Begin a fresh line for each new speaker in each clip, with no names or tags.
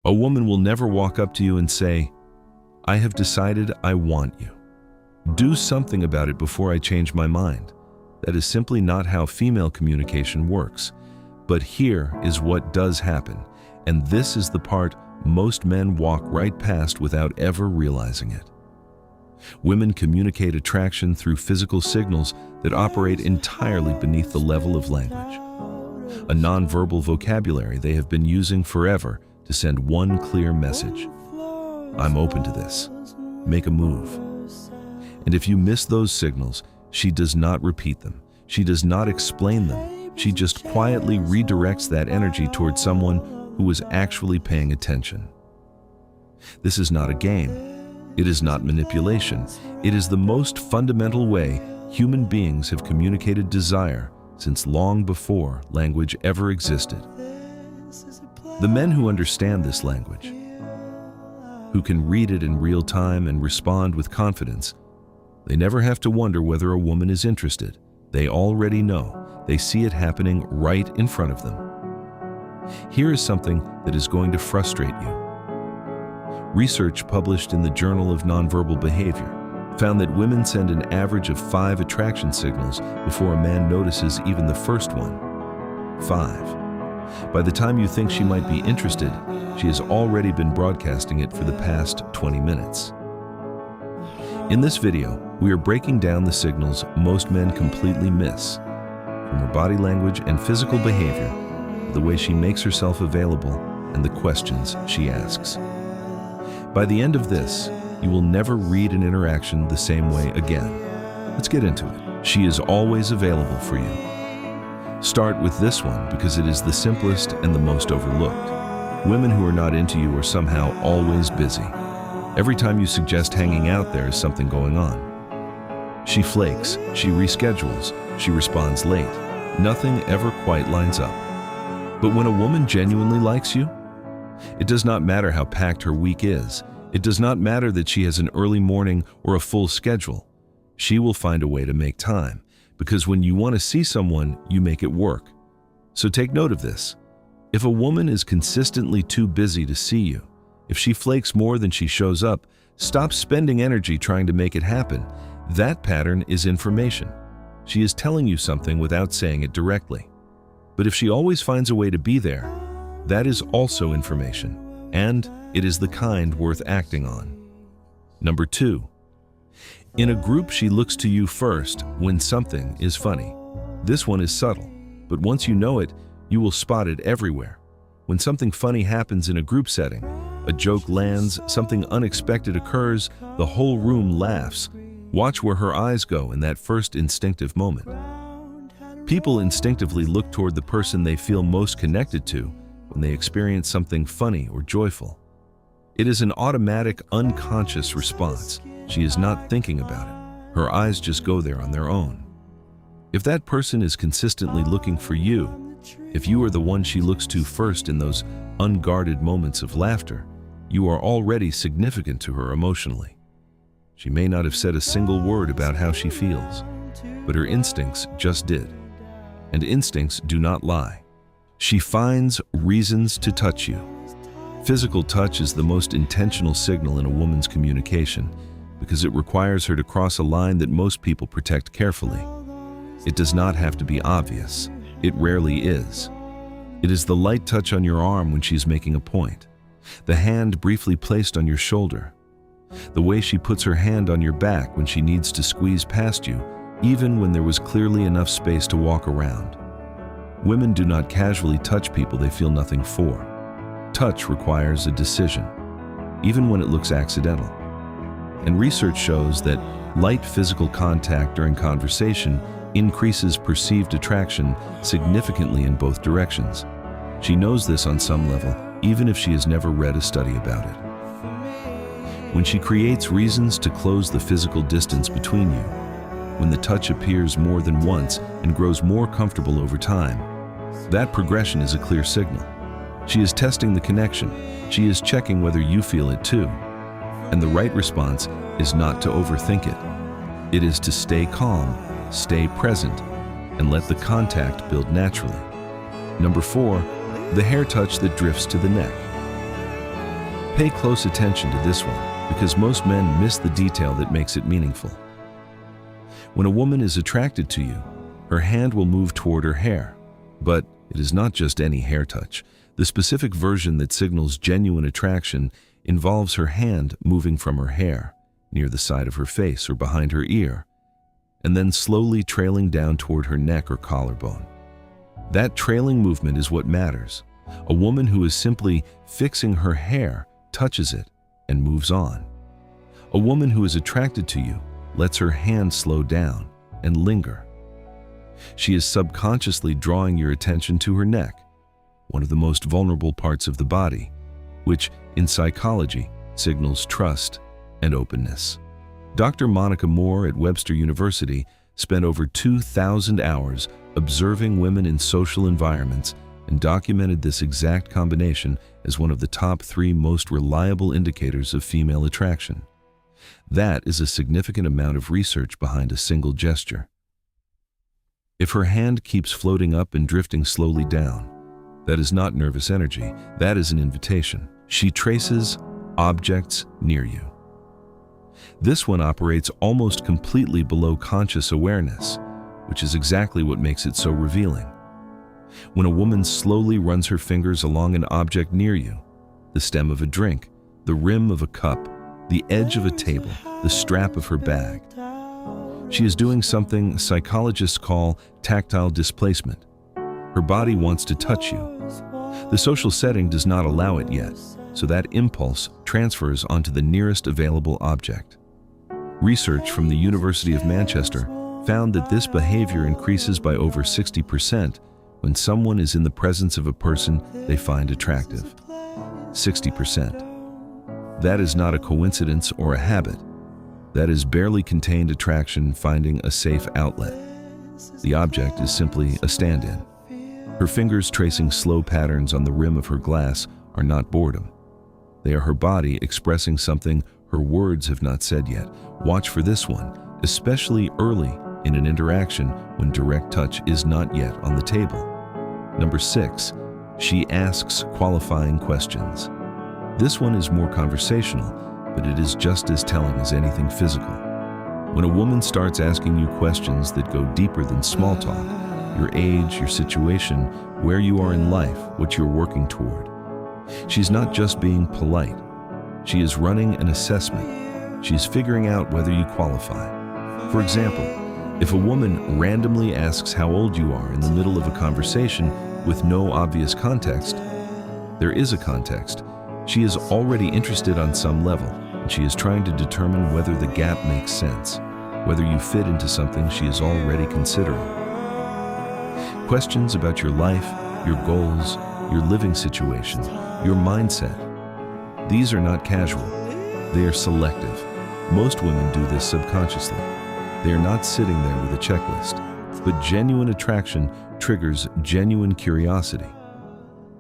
A woman will never walk up to you and say, "I have decided I want you. Do something about it before I change my mind." That is simply not how female communication works. But here is what does happen, and this is the part most men walk right past without ever realizing it. Women communicate attraction through physical signals that operate entirely beneath the level of language. A nonverbal vocabulary they have been using forever to send one clear message: "I'm open to this. Make a move." And if you miss those signals, she does not repeat them. She does not explain them. She just quietly redirects that energy towards someone who is actually paying attention. This is not a game. It is not manipulation. It is the most fundamental way human beings have communicated desire since long before language ever existed. The men who understand this language, who can read it in real time and respond with confidence, they never have to wonder whether a woman is interested. They already know. They see it happening right in front of them. Here is something that is going to frustrate you. Research published in the Journal of Nonverbal Behavior found that women send an average of 5 attraction signals before a man notices even the first one. 5. By the time you think she might be interested, she has already been broadcasting it for the past 20 minutes. In this video, we are breaking down the signals most men completely miss, from her body language and physical behavior, to the way she makes herself available and the questions she asks. By the end of this, you will never read an interaction the same way again. Let's get into it. She is always available for you. Start with this one because it is the simplest and the most overlooked. Women who are not into you are somehow always busy. Every time you suggest hanging out, there is something going on. She flakes, she reschedules, she responds late. Nothing ever quite lines up. But when a woman genuinely likes you, it does not matter how packed her week is. It does not matter that she has an early morning or a full schedule. She will find a way to make time, because when you want to see someone, you make it work. So take note of this. If a woman is consistently too busy to see you, if she flakes more than she shows up, stop spending energy trying to make it happen. That pattern is information. She is telling you something without saying it directly. But if she always finds a way to be there, that is also information, and it is the kind worth acting on. Number 2. In a group, she looks to you first when something is funny. This one is subtle, but once you know it, you will spot it everywhere. When something funny happens in a group setting, a joke lands, something unexpected occurs, the whole room laughs. Watch where her eyes go in that first instinctive moment. People instinctively look toward the person they feel most connected to when they experience something funny or joyful. It is an automatic, unconscious response. She is not thinking about it. Her eyes just go there on their own. If that person is consistently looking for you, if you are the one she looks to first in those unguarded moments of laughter, you are already significant to her emotionally. She may not have said a single word about how she feels, but her instincts just did. And instincts do not lie. She finds reasons to touch you. Physical touch is the most intentional signal in a woman's communication because it requires her to cross a line that most people protect carefully. It does not have to be obvious. It rarely is. It is the light touch on your arm when she's making a point, the hand briefly placed on your shoulder, the way she puts her hand on your back when she needs to squeeze past you, even when there was clearly enough space to walk around. Women do not casually touch people they feel nothing for. Touch requires a decision, even when it looks accidental. And research shows that light physical contact during conversation increases perceived attraction significantly in both directions. She knows this on some level, even if she has never read a study about it. When she creates reasons to close the physical distance between you, when the touch appears more than once and grows more comfortable over time, that progression is a clear signal. She is testing the connection. She is checking whether you feel it too. And the right response is not to overthink it. It is to stay calm, stay present, and let the contact build naturally. Number 4, the hair touch that drifts to the neck. Pay close attention to this one, because most men miss the detail that makes it meaningful. When a woman is attracted to you, her hand will move toward her hair. But it is not just any hair touch. The specific version that signals genuine attraction involves her hand moving from her hair, near the side of her face or behind her ear, and then slowly trailing down toward her neck or collarbone. That trailing movement is what matters. A woman who is simply fixing her hair touches it and moves on. A woman who is attracted to you lets her hand slow down and linger. She is subconsciously drawing your attention to her neck, one of the most vulnerable parts of the body, which in psychology signals trust and openness. Dr. Monica Moore at Webster University spent over 2,000 hours observing women in social environments and documented this exact combination as one of the top 3 most reliable indicators of female attraction. That is a significant amount of research behind a single gesture. If her hand keeps floating up and drifting slowly down, that is not nervous energy, that is an invitation. She traces objects near you. This one operates almost completely below conscious awareness, which is exactly what makes it so revealing. When a woman slowly runs her fingers along an object near you, the stem of a drink, the rim of a cup, the edge of a table, the strap of her bag, she is doing something psychologists call tactile displacement. Her body wants to touch you. The social setting does not allow it yet, so that impulse transfers onto the nearest available object. Research from the University of Manchester found that this behavior increases by over 60% when someone is in the presence of a person they find attractive. 60%. That is not a coincidence or a habit. That is barely contained attraction finding a safe outlet. The object is simply a stand-in. Her fingers tracing slow patterns on the rim of her glass are not boredom. They are her body expressing something her words have not said yet. Watch for this one, especially early in an interaction when direct touch is not yet on the table. Number 6, she asks qualifying questions. This one is more conversational, but it is just as telling as anything physical. When a woman starts asking you questions that go deeper than small talk, your age, your situation, where you are in life, what you're working toward, she's not just being polite. She is running an assessment. She's figuring out whether you qualify. For example, if a woman randomly asks how old you are in the middle of a conversation with no obvious context, there is a context. She is already interested on some level, and she is trying to determine whether the gap makes sense, whether you fit into something she is already considering. Questions about your life, your goals, your living situation, your mindset. These are not casual. They are selective. Most women do this subconsciously. They are not sitting there with a checklist, but genuine attraction triggers genuine curiosity.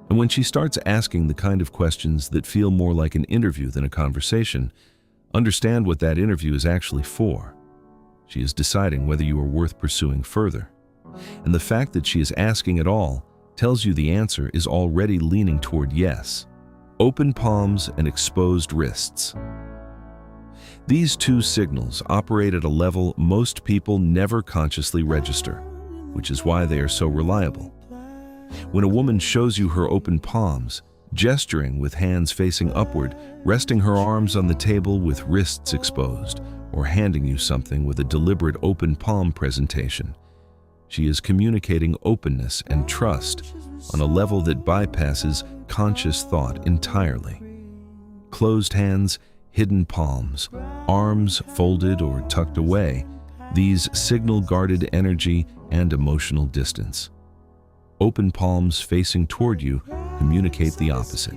And when she starts asking the kind of questions that feel more like an interview than a conversation, understand what that interview is actually for. She is deciding whether you are worth pursuing further. And the fact that she is asking at all tells you the answer is already leaning toward yes. Open palms and exposed wrists. These 2 signals operate at a level most people never consciously register, which is why they are so reliable. When a woman shows you her open palms, gesturing with hands facing upward, resting her arms on the table with wrists exposed, or handing you something with a deliberate open palm presentation, she is communicating openness and trust on a level that bypasses conscious thought entirely. Closed hands, hidden palms, arms folded or tucked away, these signal guarded energy and emotional distance. Open palms facing toward you communicate the opposite.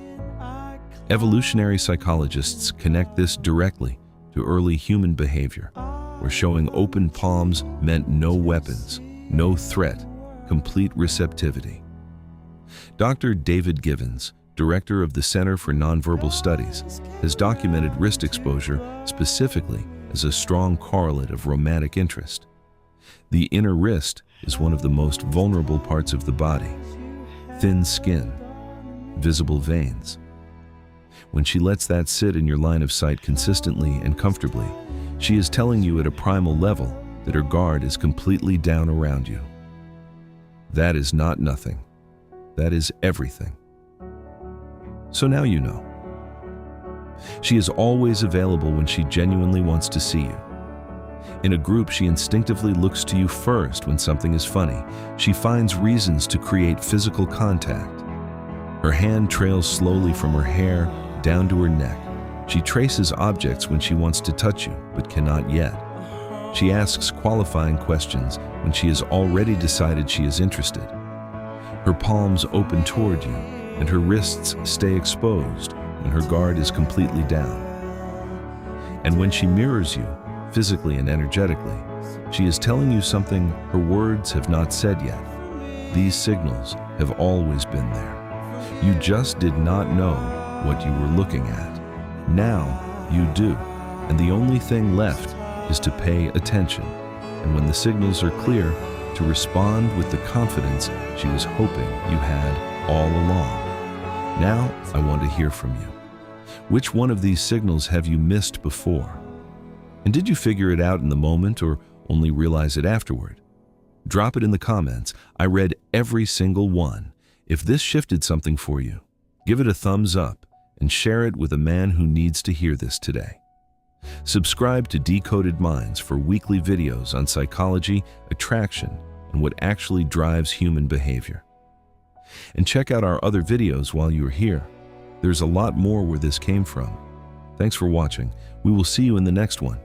Evolutionary psychologists connect this directly to early human behavior, where showing open palms meant no weapons, no threat, complete receptivity. Dr. David Givens, director of the Center for Nonverbal Studies, has documented wrist exposure specifically as a strong correlate of romantic interest. The inner wrist is one of the most vulnerable parts of the body. Thin skin, visible veins. When she lets that sit in your line of sight consistently and comfortably, she is telling you at a primal level that her guard is completely down around you. That is not nothing. That is everything. So now you know. She is always available when she genuinely wants to see you. In a group, she instinctively looks to you first when something is funny. She finds reasons to create physical contact. Her hand trails slowly from her hair down to her neck. She traces objects when she wants to touch you, but cannot yet. She asks qualifying questions when she has already decided she is interested. Her palms open toward you, and her wrists stay exposed when her guard is completely down. And when she mirrors you, physically and energetically, she is telling you something her words have not said yet. These signals have always been there. You just did not know what you were looking at. Now you do, and the only thing left is to pay attention, and when the signals are clear, to respond with the confidence she was hoping you had all along. Now I want to hear from you. Which one of these signals have you missed before? And did you figure it out in the moment or only realize it afterward? Drop it in the comments. I read every single one. If this shifted something for you, give it a thumbs up and share it with a man who needs to hear this today. Subscribe to Decoded Minds for weekly videos on psychology, attraction, and what actually drives human behavior. And check out our other videos while you're here. There's a lot more where this came from. Thanks for watching. We will see you in the next one.